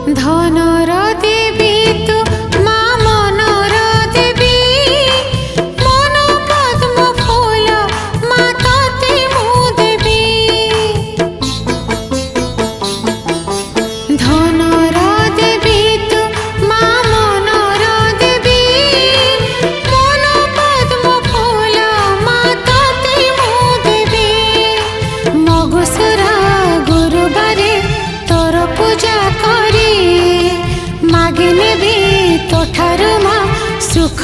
ধনর দেবী তু মা মনর দেবী, মন পদ্ম ফুল মা ততে মু দেবী। ধনর দেবী তু মা মনর দেবী, মন পদ্ম ফুল মা ততে মু দেবী। মগুসুরা গুরুবারে তোর পূজা করি, মাগি নেবি তোঠারু মা সুখ।